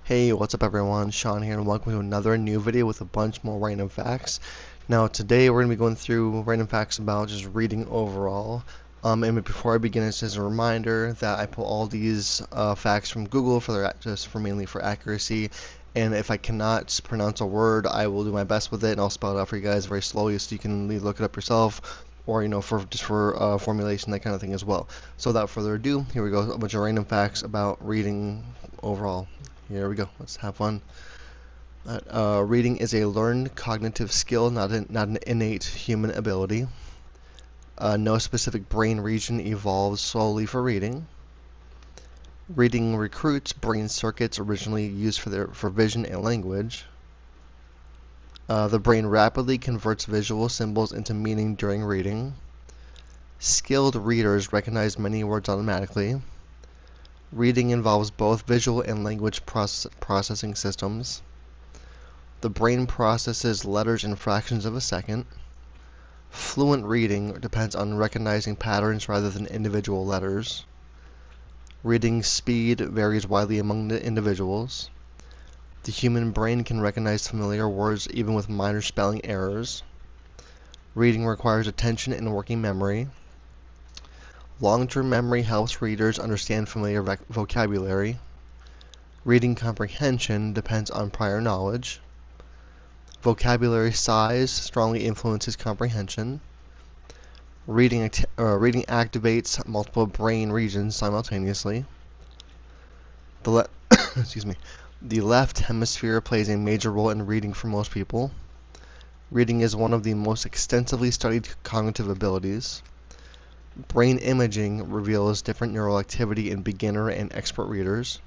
Hey, what's up everyone? Sean here and welcome to another new video with a bunch more random facts. Now today we're going to be going through random facts about just reading overall. And before I begin, it's just a reminder that I pull all these facts from Google mainly for accuracy. And if I cannot pronounce a word, I will do my best with it and I'll spell it out for you guys very slowly so you can look it up yourself, or for formulation, that kind of thing as well. So without further ado, here we go, a bunch of random facts about reading overall. Here we go. Let's have fun. Reading is a learned cognitive skill, not an innate human ability. No specific brain region evolves solely for reading. Reading recruits brain circuits originally used for vision and language. The brain rapidly converts visual symbols into meaning during reading. Skilled readers recognize many words automatically. Reading involves both visual and language processing systems. The brain processes letters in fractions of a second. Fluent reading depends on recognizing patterns rather than individual letters. Reading speed varies widely among the individuals. The human brain can recognize familiar words even with minor spelling errors. Reading requires attention and working memory. Long-term memory helps readers understand familiar vocabulary. Reading comprehension depends on prior knowledge. Vocabulary size strongly influences comprehension. Reading activates multiple brain regions simultaneously. Excuse me. The left hemisphere plays a major role in reading for most people. Reading is one of the most extensively studied cognitive abilities. Brain imaging reveals different neural activity in beginner and expert readers.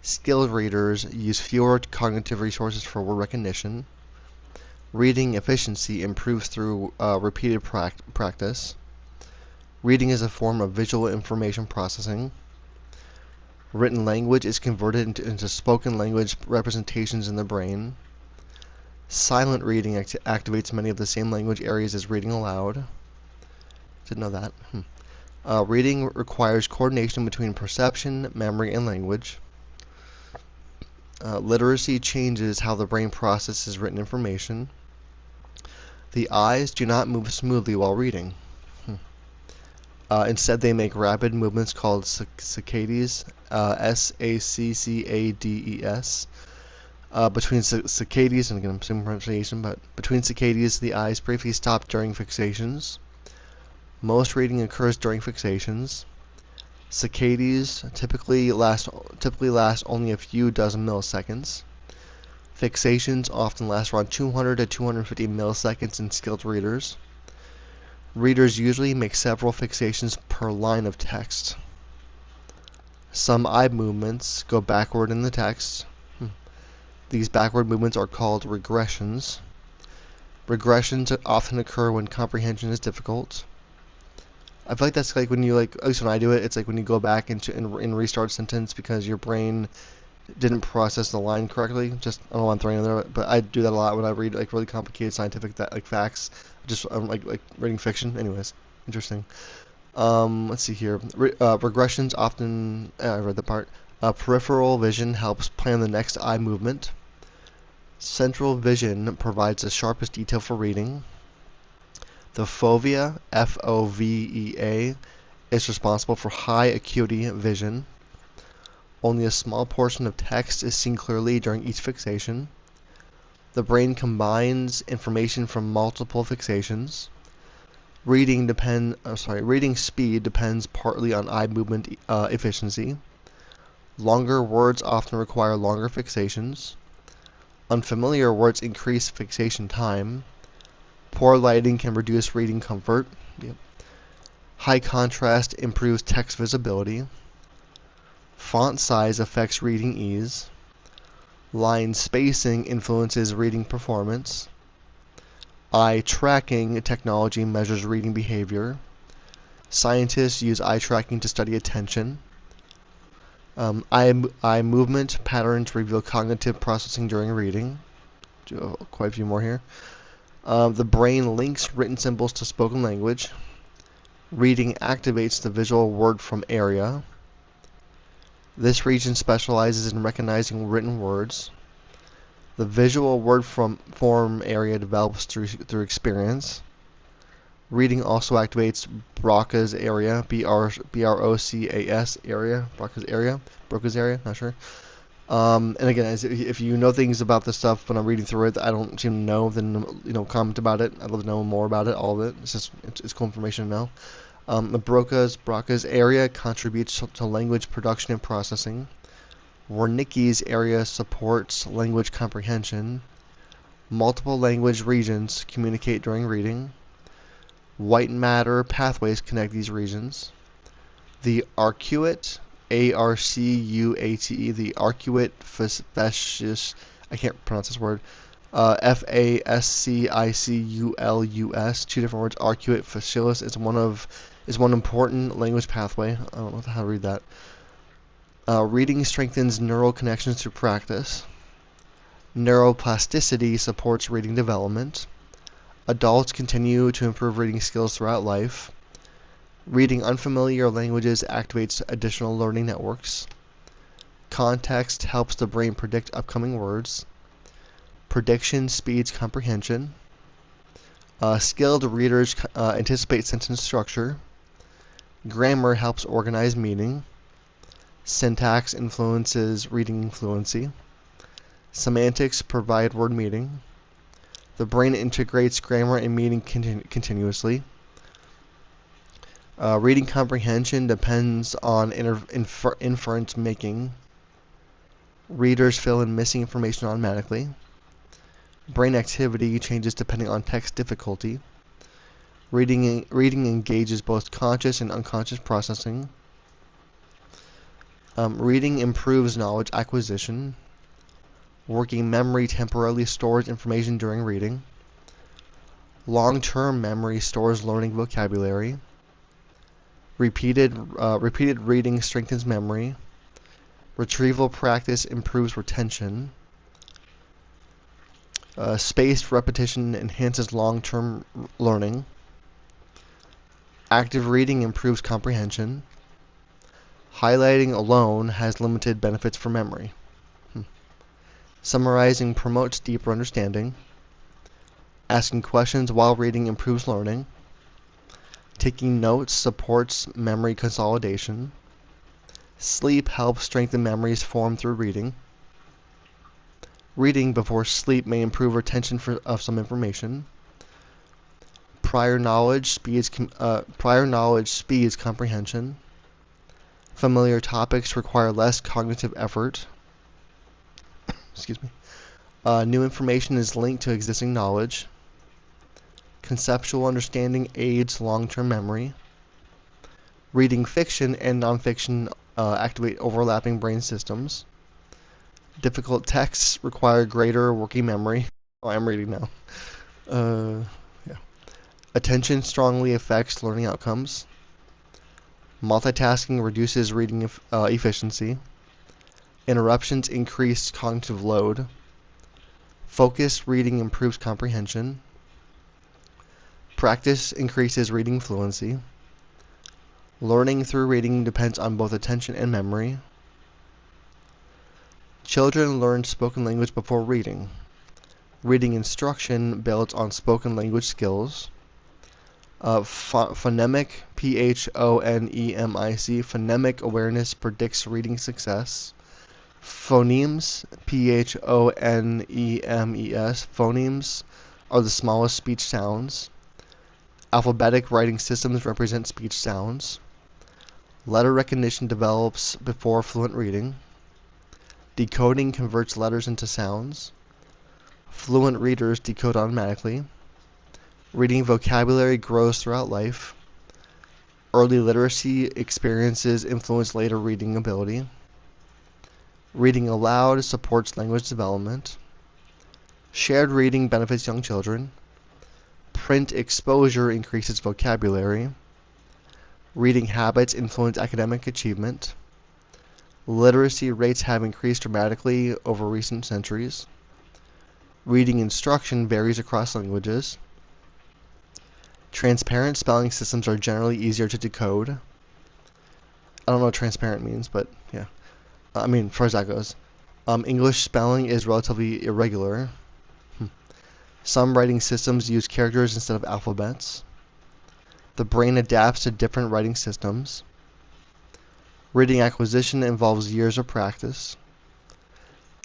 Skilled readers use fewer cognitive resources for word recognition. Reading efficiency improves through repeated practice. Reading is a form of visual information processing. Written language is converted into spoken language representations in the brain. Silent reading activates many of the same language areas as reading aloud. Didn't know that. Reading requires coordination between perception, memory, and language. Literacy changes how the brain processes written information. The eyes do not move smoothly while reading. Instead, they make rapid movements called saccades, S-A-C-C-A-D-E-S. Between saccades, and again, I'm assuming pronunciation, but between saccades, the eyes briefly stop during fixations. Most reading occurs during fixations. Saccades typically last only a few dozen milliseconds. Fixations often last around 200 to 250 milliseconds in skilled readers. Readers usually make several fixations per line of text. Some eye movements go backward in the text. These backward movements are called regressions. Regressions often occur when comprehension is difficult. I feel like that's like when you at least when I do it, it's like when you go back and restart a sentence because your brain didn't process the line correctly. Just I don't know why I'm throwing it in there, but I do that a lot when I read really complicated scientific facts. Just like reading fiction. Anyways, interesting. Let's see here. Regressions often I read the part. Peripheral vision helps plan the next eye movement. Central vision provides the sharpest detail for reading. The fovea, F-O-V-E-A, is responsible for high acuity vision. Only a small portion of text is seen clearly during each fixation. The brain combines information from multiple fixations. Reading speed depends partly on eye movement efficiency. Longer words often require longer fixations. Unfamiliar words increase fixation time. Poor lighting can reduce reading comfort. Yep. High contrast improves text visibility. Font size affects reading ease. Line spacing influences reading performance. Eye tracking technology measures reading behavior. Scientists use eye tracking to study attention. Eye movement patterns reveal cognitive processing during reading. Quite a few more here. The brain links written symbols to spoken language. Reading activates the visual word from area. This region specializes in recognizing written words. The visual word form area develops through experience. Reading also activates Broca's area, Brocas area, Broca's area, not sure. And again, if you know things about this stuff when I'm reading through it, I don't seem to know, then comment about it. I'd love to know more about it, all of it. It's cool information to know. The Broca's area contributes to language production and processing. Wernicke's area supports language comprehension. Multiple language regions communicate during reading. White matter pathways connect these regions. The arcuate, Arcuate, the arcuate fasciculus, I can't pronounce this word, Fasciculus, two different words. Arcuate fasciculus is one important language pathway. I don't know how to read that. Reading strengthens neural connections through practice. Neuroplasticity supports reading development. Adults continue to improve reading skills throughout life. Reading unfamiliar languages activates additional learning networks. Context helps the brain predict upcoming words. Prediction speeds comprehension. Skilled readers anticipate sentence structure. Grammar helps organize meaning. Syntax influences reading fluency. Semantics provide word meaning. The brain integrates grammar and meaning continuously. Reading comprehension depends on inference making. Readers fill in missing information automatically. Brain activity changes depending on text difficulty. Reading engages both conscious and unconscious processing. Reading improves knowledge acquisition. Working memory temporarily stores information during reading. Long-term memory stores learning vocabulary. Repeated reading strengthens memory. Retrieval practice improves retention. Spaced repetition enhances long-term learning. Active reading improves comprehension. Highlighting alone has limited benefits for memory. Summarizing promotes deeper understanding. Asking questions while reading improves learning. Taking notes supports memory consolidation. Sleep helps strengthen memories formed through reading. Reading before sleep may improve retention of some information. Prior knowledge speeds comprehension. Familiar topics require less cognitive effort. Excuse me. New information is linked to existing knowledge. Conceptual understanding aids long-term memory. Reading fiction and nonfiction activate overlapping brain systems. Difficult texts require greater working memory. Oh, I'm reading now. Yeah. Attention strongly affects learning outcomes. Multitasking reduces reading efficiency. Interruptions increase cognitive load. Focused reading improves comprehension. Practice increases reading fluency. Learning through reading depends on both attention and memory. Children learn spoken language before reading. Reading instruction builds on spoken language skills. Phonemic, phonemic awareness predicts reading success. Phonemes, phonemes are the smallest speech sounds. Alphabetic writing systems represent speech sounds. Letter recognition develops before fluent reading. Decoding converts letters into sounds. Fluent readers decode automatically. Reading vocabulary grows throughout life. Early literacy experiences influence later reading ability. Reading aloud supports language development. Shared reading benefits young children. Print exposure increases vocabulary. Reading habits influence academic achievement. Literacy rates have increased dramatically over recent centuries. Reading instruction varies across languages. Transparent spelling systems are generally easier to decode. I don't know what transparent means, but yeah. As far as that goes. English spelling is relatively irregular. Some writing systems use characters instead of alphabets. The brain adapts to different writing systems. Reading acquisition involves years of practice.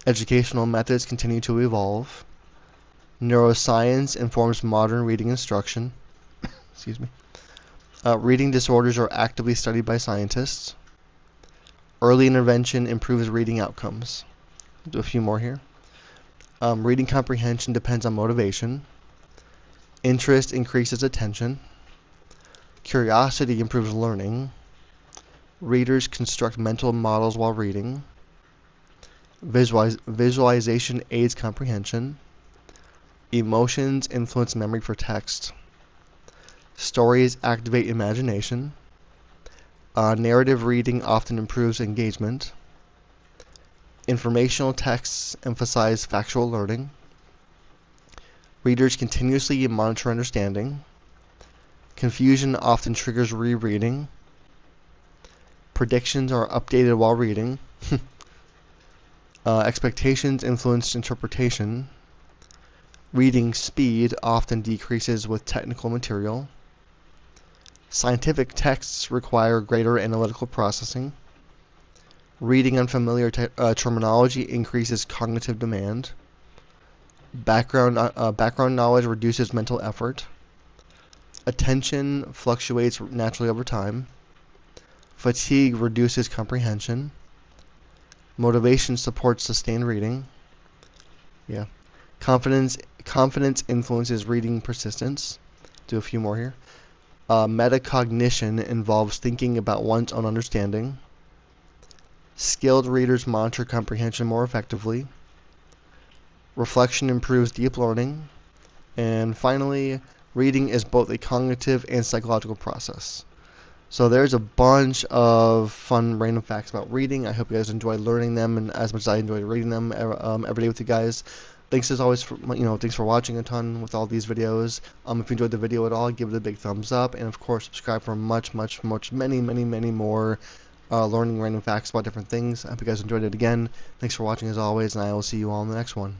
Educational methods continue to evolve. Neuroscience informs modern reading instruction. Excuse me. Reading disorders are actively studied by scientists. Early intervention improves reading outcomes. I'll do a few more here. Reading comprehension depends on motivation. Interest increases attention. Curiosity improves learning. Readers construct mental models while reading. Visualization aids comprehension. Emotions influence memory for text. Stories activate imagination. Narrative reading often improves engagement. Informational texts emphasize factual learning. Readers continuously monitor understanding. Confusion often triggers rereading. Predictions are updated while reading. Expectations influence interpretation. Reading speed often decreases with technical material. Scientific texts require greater analytical processing. Reading unfamiliar terminology increases cognitive demand. Background knowledge reduces mental effort. Attention fluctuates naturally over time. Fatigue reduces comprehension. Motivation supports sustained reading. Yeah. Confidence influences reading persistence. Do a few more here. Metacognition involves thinking about one's own understanding. Skilled readers monitor comprehension more effectively. Reflection improves deep learning. And finally, reading is both a cognitive and psychological process. So there's a bunch of fun random facts about reading. I hope you guys enjoyed learning them and as much as I enjoyed reading them every day with you guys. Thanks as always thanks for watching a ton with all these videos. If you enjoyed the video at all, give it a big thumbs up, and of course subscribe for many more learning random facts about different things. I hope you guys enjoyed it again. Thanks for watching as always, and I will see you all in the next one.